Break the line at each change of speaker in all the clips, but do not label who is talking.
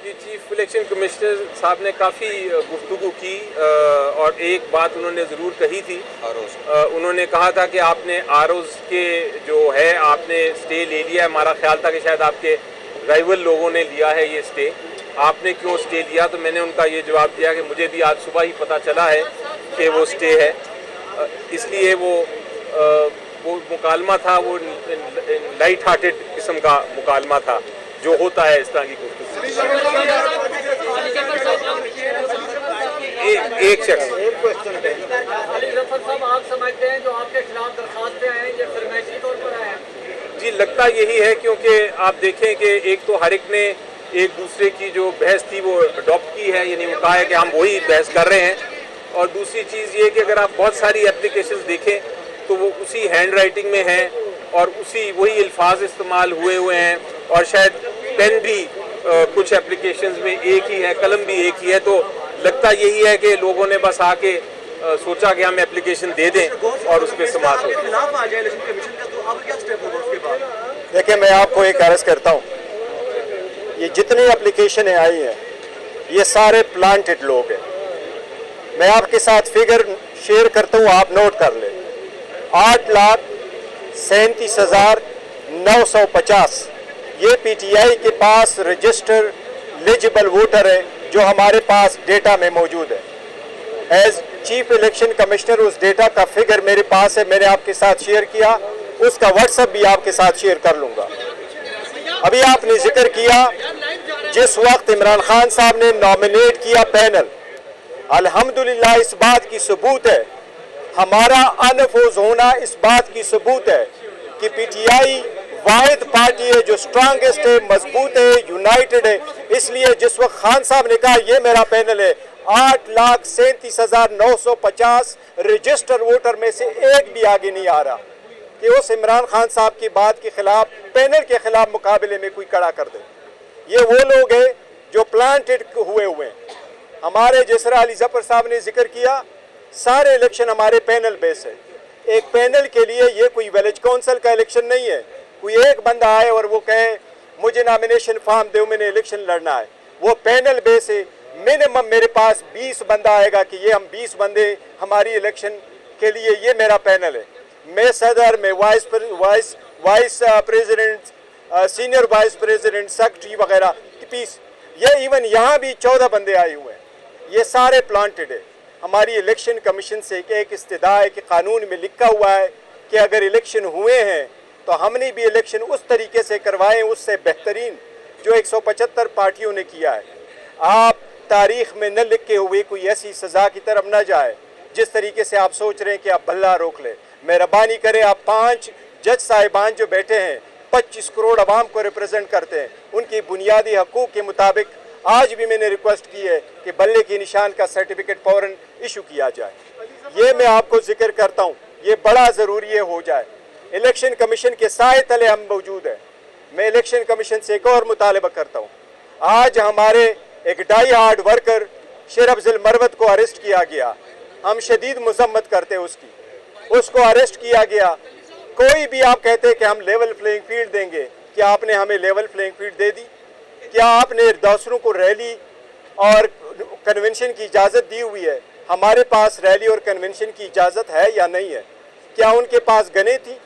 जी, chief election commissioner साहब ने काफ़ी गुफ्तगू की और एक बात उन्होंने ज़रूर कही थी। उन्होंने कहा था कि आपने आरओज़ के जो है आपने स्टे ले लिया है। हमारा ख्याल था कि शायद आपके राइवल लोगों ने लिया है ये स्टे, आपने क्यों स्टे लिया? तो मैंने उनका ये जवाब दिया कि मुझे भी आज सुबह ही पता चला है कि वो स्टे है, इसलिए वो मुकालमा था, वो लाइट हार्टेड किस्म का मुकालमा था जो होता है इस तरह की गुफ्तगू। एक शख्स
आप समझते हैं जो आपके खिलाफ दरखास्तें हैं ये फरमाइशी तौर पर आए हैं?
जी, लगता यही है, क्योंकि आप देखें कि एक तो हर एक ने एक दूसरे की जो बहस थी वो अडॉप्ट की है, यानी वो कहा है कि हम वही बहस कर रहे हैं। और दूसरी चीज़ ये कि अगर आप बहुत सारी एप्लीकेशंस देखें तो वो उसी हैंड राइटिंग में हैं और उसी वही अल्फाज इस्तेमाल हुए हैं, और शायद पेन भी कुछ एप्लीकेशंस में एक ही है, कलम भी एक ही है। तो लगता यही है कि लोगों ने बस आके सोचा कि हम एप्लीकेशन दे दें और उस पर समाप्त हो।
देखिए, मैं आपको एक अर्ज करता हूँ, ये जितनी एप्लीकेशन आई हैं ये सारे प्लांटेड लोग हैं। मैं आपके साथ फिगर शेयर करता हूँ, आप नोट कर लें। 8,37,950 ये पीटीआई के पास रजिस्टर एलिजिबल वोटर है जो हमारे पास डेटा में मौजूद है। एज चीफ इलेक्शन कमिश्नर उस डेटा का फिगर मेरे पास है, मैंने आपके साथ शेयर किया, उसका व्हाट्सएप भी आपके साथ शेयर कर लूँगा। अभी आपने जिक्र किया जिस वक्त इमरान खान साहब ने नॉमिनेट किया पैनल, अल्हम्दुलिल्लाह इस बात की सबूत है, हमारा अनफोज होना इस बात की सबूत है कि पीटीआई वाहिद पार्टी है जो स्ट्रांगेस्ट है, मजबूत है, यूनाइटेड है। इसलिए जिस वक्त खान साहब ने कहा ये मेरा पैनल है, 8,37,950 रजिस्टर वोटर में से एक भी आगे नहीं आ रहा कि उस इमरान खान साहब की बात के खिलाफ, पैनल के खिलाफ मुकाबले में कोई खड़ा कर दे। ये वो लोग हैं जो प्लांटेड हुए हैं। हमारे जसरा अली जफर साहब ने जिक्र किया, सारे इलेक्शन हमारे पैनल बेस है। एक पैनल के लिए ये कोई विलेज काउंसिल का इलेक्शन नहीं है, कोई एक बंदा आए और वो कहे मुझे नॉमिनेशन फॉर्म दो, मैंने इलेक्शन लड़ना है। वो पैनल बेस है। मिनिमम मेरे पास 20 बंदा आएगा कि ये हम 20 बंदे हमारी इलेक्शन के लिए, ये मेरा पैनल है। मैं सदर, मैं vice president, senior vice president, secretary वगैरह, पीस, ये इवन यहाँ भी 14 बंदे आए हुए हैं। ये सारे प्लांटेड है। हमारी इलेक्शन कमीशन से एक इस्तिदा है कि कानून में लिखा हुआ है कि अगर इलेक्शन हुए हैं तो हमने भी इलेक्शन उस तरीके से करवाएं, उससे बेहतरीन जो 175 पार्टियों ने किया है। आप तारीख में न लिखे हुए कोई ऐसी सज़ा की तरफ न जाए जिस तरीके से आप सोच रहे हैं कि आप भल्ला रोक ले। मेहरबानी करें, आप 5 जज साहिबान जो बैठे हैं 25 करोड़ आवाम को रिप्रेजेंट करते हैं, उनकी बुनियादी हकूक़ के मुताबिक आज भी मैंने रिक्वेस्ट की है कि बल्ले के निशान का सर्टिफिकेट फ़ौरन इशू किया जाए। ये मैं आपको जिक्र करता हूँ, ये बड़ा ज़रूरी है हो जाए। इलेक्शन कमीशन के साए तले हम मौजूद हैं। मैं इलेक्शन कमीशन से एक और मुतालबा करता हूँ, आज हमारे एक डाई हार्ड वर्कर शेर अफजल मरवत को अरेस्ट किया गया, हम शदीद मजम्मत करते हैं उसको अरेस्ट किया गया। कोई भी आप कहते हैं कि हम लेवल प्लेइंग फील्ड देंगे, क्या आपने हमें लेवल प्लेइंग फील्ड दे दी? क्या आपने दूसरों को रैली और कन्वेंशन की इजाज़त दी हुई है? हमारे पास रैली और कन्वेंशन की इजाज़त है या नहीं है? क्या उनके पास गने थी?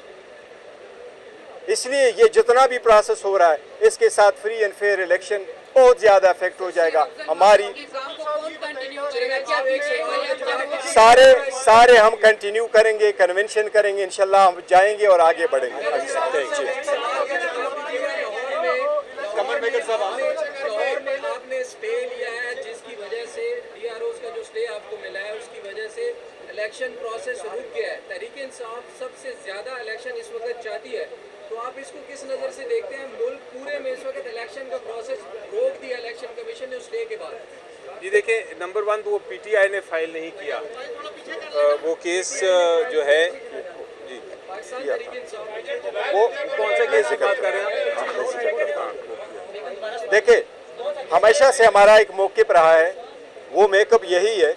इसलिए ये जितना भी प्रोसेस हो रहा है इसके साथ फ्री एंड फेयर इलेक्शन बहुत ज़्यादा इफेक्ट हो जाएगा। हमारी सारे हम कंटिन्यू करेंगे, कन्वेंशन करेंगे, इंशाल्लाह हम जाएंगे और आगे बढ़ेंगे।
आपने स्टे लिया है जिसकी वजह से डीआरओ का जो स्टे आपको मिला है उसकी वजह से इलेक्शन प्रोसेस रुक गया है। तहरीक इंसाफ सबसे ज्यादा इलेक्शन इस वक्त चाहती है, तो आप इसको किस नज़र से देखते हैं? मुल्क पूरे में इस वक्त इलेक्शन का प्रोसेस रोक दिया इलेक्शन कमीशन ने उस स्टे के बाद।
जी देखिए, नंबर 1 तो वो पीटीआई ने फाइल नहीं किया, वो केस जो है जी वो कौन से केस की बात कर रहे हैं?
देखिए, हमेशा से हमारा एक मौक़िफ़ रहा है, वो मेकअप यही है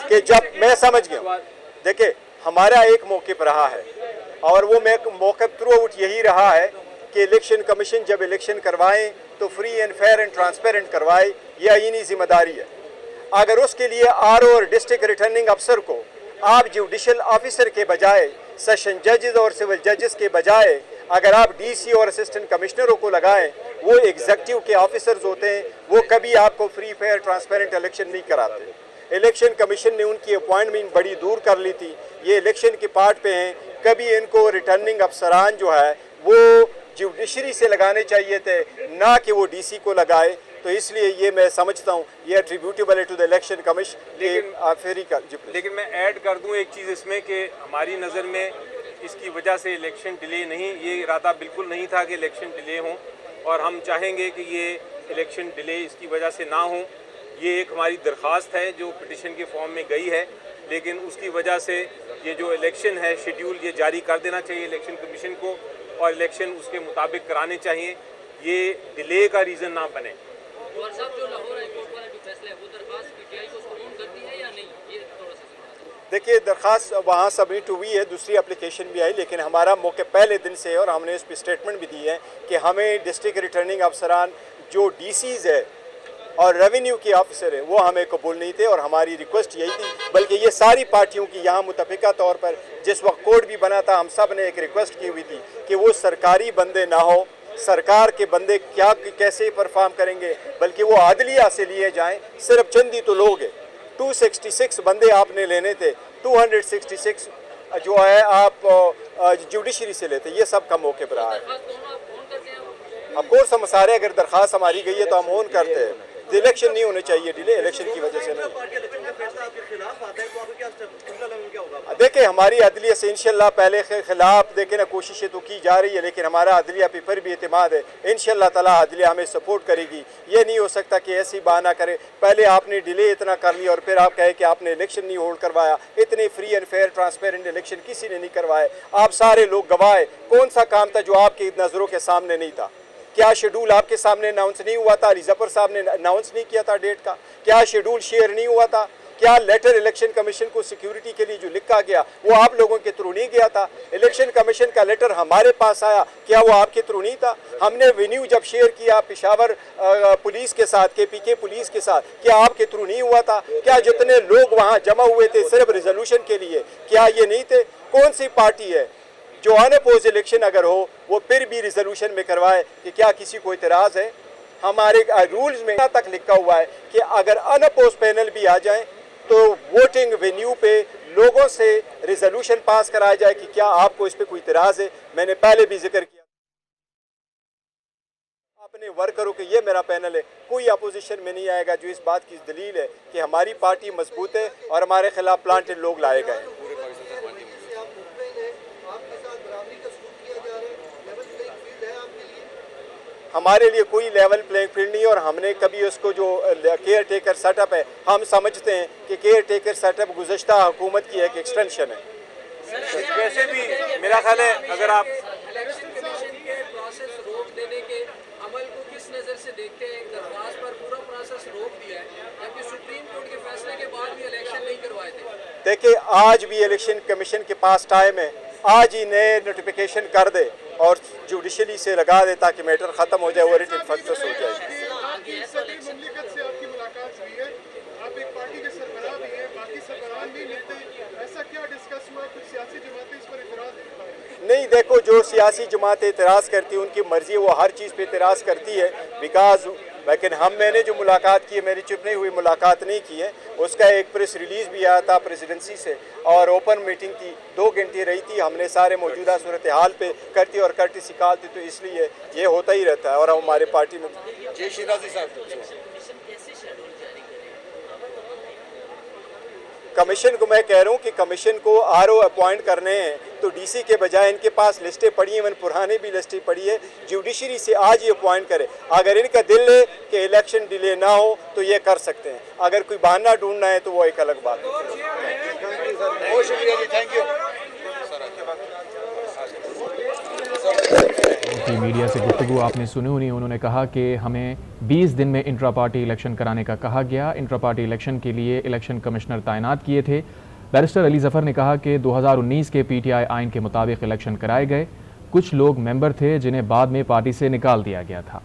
कि जब मैं समझ गया, देखिए हमारा एक मौक़िफ़ रहा है और वो मौक़िफ़ थ्रू आउट यही रहा है कि इलेक्शन कमीशन जब इलेक्शन करवाएं तो free and fair and transparent करवाए, ये आईनी जिम्मेदारी है। अगर उसके लिए आरओ और डिस्ट्रिक्ट रिटर्निंग अफसर को आप जुडिशल ऑफिसर के बजाय, सेशन जजेस और सिविल जजेस के बजाय अगर आप डीसी और असिस्टेंट कमिश्नरों को लगाएं, वो एग्जीक्यूटिव के ऑफिसर्स होते हैं, वो कभी आपको फ्री फेयर ट्रांसपेरेंट इलेक्शन नहीं कराते। इलेक्शन कमीशन ने उनकी अपॉइंटमेंट बड़ी दूर कर ली थी, ये इलेक्शन के पार्ट पे हैं। कभी इनको रिटर्निंग अफसरान जो है वो जुडिशरी से लगाने चाहिए थे, ना कि वो डीसी को लगाए। तो इसलिए ये मैं समझता हूँ ये एट्रीब्यूटेबल है टू द इलेक्शन कमीशन।
लेकिन मैं ऐड कर दूँ एक चीज़ इसमें कि हमारी नज़र में इसकी वजह से इलेक्शन डिले नहीं, ये इरादा बिल्कुल नहीं था कि इलेक्शन डिले हों, और हम चाहेंगे कि ये इलेक्शन डिले इसकी वजह से ना हो। ये एक हमारी दरख्वास्त है जो पिटिशन के फॉर्म में गई है, लेकिन उसकी वजह से ये जो इलेक्शन है शेड्यूल ये जारी कर देना चाहिए इलेक्शन कमीशन को, और इलेक्शन उसके मुताबिक कराने चाहिए, ये डिले का रीज़न ना बने।
जो लाहौर हाई कोर्ट वाला जो फैसला है वो दरखास्त पीटीआई को कबूल करती है या नहीं, ये थोड़ा सा
देखिए दरख्वास्त वहाँ सबमिट हुई है, दूसरी एप्लीकेशन भी आई, लेकिन हमारा मौके पहले दिन से, और हमने उस पर स्टेटमेंट भी दी है कि हमें डिस्ट्रिक्ट रिटर्निंग अफसरान जो डीसीज है और रेवेन्यू के ऑफिसर है वो हमें कबूल नहीं थे, और हमारी रिक्वेस्ट यही थी, बल्कि ये सारी पार्टियों की यहाँ मुतफिका तौर पर जिस वक्त कोर्ट भी बना था हम सब ने एक रिक्वेस्ट की हुई थी कि वो सरकारी बंदे ना हो, सरकार के बंदे क्या कैसे परफॉर्म करेंगे, बल्कि वो आदलिया से लिए जाएं। सिर्फ चंद ही तो लोग हैं, 266 बंदे आपने लेने थे, 266 जो है आप जुडिशरी से लेते, ये सब कम मौके पर आए। ऑफ कोर्स हम सारे, अगर दरख्वास्त हमारी गई है तो हम ऑन करते हैं। इलेक्शन नहीं होने चाहिए डिले, इलेक्शन की वजह से नहीं। देखिए हमारी अदलिया से इंशाल्लाह पहले खिलाफ देखे ना कोशिशें तो की जा रही है, लेकिन हमारा अदलिया पे पर भी एतमाद है, इंशाल्लाह ताला अदलिया हमें सपोर्ट करेगी। ये नहीं हो सकता कि ऐसी बहाना करे, पहले आपने डिले इतना कर लिया और फिर आप कहे कि आपने इलेक्शन नहीं होल्ड करवाया। इतने free and fair transparent election किसी ने नहीं करवाए, आप सारे लोग गवाह है। कौन सा काम था जो आपकी नज़रों के सामने नहीं था? क्या शेड्यूल आपके सामने अनाउंस नहीं हुआ था? रिजफर साहब ने अनाउंस नहीं किया था डेट का? क्या शेड्यूल शेयर नहीं हुआ था? क्या लेटर इलेक्शन कमीशन को सिक्योरिटी के लिए जो लिखा गया वो आप लोगों के थ्रू नहीं गया था? इलेक्शन कमीशन का लेटर हमारे पास आया, क्या वो आपके थ्रू नहीं था? हमने वेन्यू जब शेयर किया पेशावर पुलिस के साथ, KPK पुलिस के साथ, क्या आपके थ्रू नहीं हुआ था? क्या जितने लोग वहाँ जमा हुए थे सिर्फ रिजोल्यूशन के लिए, क्या ये नहीं थे? कौन सी पार्टी है जो अनअपोज इलेक्शन अगर हो वो फिर भी रिजोल्यूशन में करवाए कि क्या किसी को इतराज़ है? हमारे रूल्स में तक लिखा हुआ है कि अगर अनअपोज पैनल भी आ जाए तो वोटिंग वेन्यू पे लोगों से रिजोल्यूशन पास कराया जाए कि क्या आपको इस पर कोई इतराज़ है। मैंने पहले भी जिक्र किया अपने वर्करों के, ये मेरा पैनल है, कोई अपोजिशन में नहीं आएगा, जो इस बात की दलील है कि हमारी पार्टी मजबूत है और हमारे खिलाफ प्लांटेड लोग लाए गए हैं। हमारे लिए कोई लेवल प्लेइंग फील्ड नहीं है, और हमने कभी उसको जो केयर टेकर सेटअप है, हम समझते हैं कि केयर टेकर सेटअप गुज़श्ता हुकूमत की एक एक्सटेंशन है।
वैसे भी मेरा ख्याल है अगर आप
इलेक्शन कमीशन के प्रोसेस रोक देने के अमल को किस नज़र से देखते हैं? दरख्वास्त पर पूरा प्रोसेस रोक दिया है, जबकि सुप्रीम कोर्ट के फैसले के बाद भी इलेक्शन नहीं करवाए थे।
देखिए आज भी इलेक्शन कमीशन के पास टाइम है, आज ही नए नोटिफिकेशन कर दे और जुडिशरी से लगा दे ताकि मैटर ख़त्म हो जाए, वो रिट इन्फेक्टस हो जाए। नहीं, देखो जो सियासी जमातें इतराज़ करती हैं उनकी मर्ज़ी, वो हर चीज़ पे इतराज़ करती है बिकॉज, लेकिन मैंने जो मुलाकात की है, मेरी चुपनी हुई मुलाकात नहीं की है, उसका एक प्रेस रिलीज़ भी आया था प्रेसिडेंसी से, और ओपन मीटिंग थी, 2 घंटे रही थी। हमने सारे मौजूदा सूरत हाल पे करती और करती सिखाती, तो इसलिए ये होता ही रहता है। और हमारे पार्टी में कमीशन को मैं कह रहा हूँ कि कमीशन को RO अपॉइंट करने हैं तो DC के बजाय इनके पास लिस्टें पड़ी हैं, इवन पुराने भी लिस्टें पड़ी है, जुडिशरी से आज ही अपॉइंट करे। अगर इनका दिल है कि इलेक्शन डिले ना हो तो ये कर सकते हैं, अगर कोई बहाना ढूंढना है तो वो एक अलग बात है। बहुत शुक्रिया जी, थैंक यू।
की मीडिया से गुफ्तगू आपने सुनी हुई, उन्होंने कहा कि हमें 20 दिन में इंट्रा पार्टी इलेक्शन कराने का कहा गया। इंट्रा पार्टी इलेक्शन के लिए इलेक्शन कमिश्नर तैनात किए थे। बैरिस्टर अली जफ़र ने कहा कि 2019 के PTI आइन के मुताबिक इलेक्शन कराए गए। कुछ लोग मेंबर थे जिन्हें बाद में पार्टी से निकाल दिया गया था।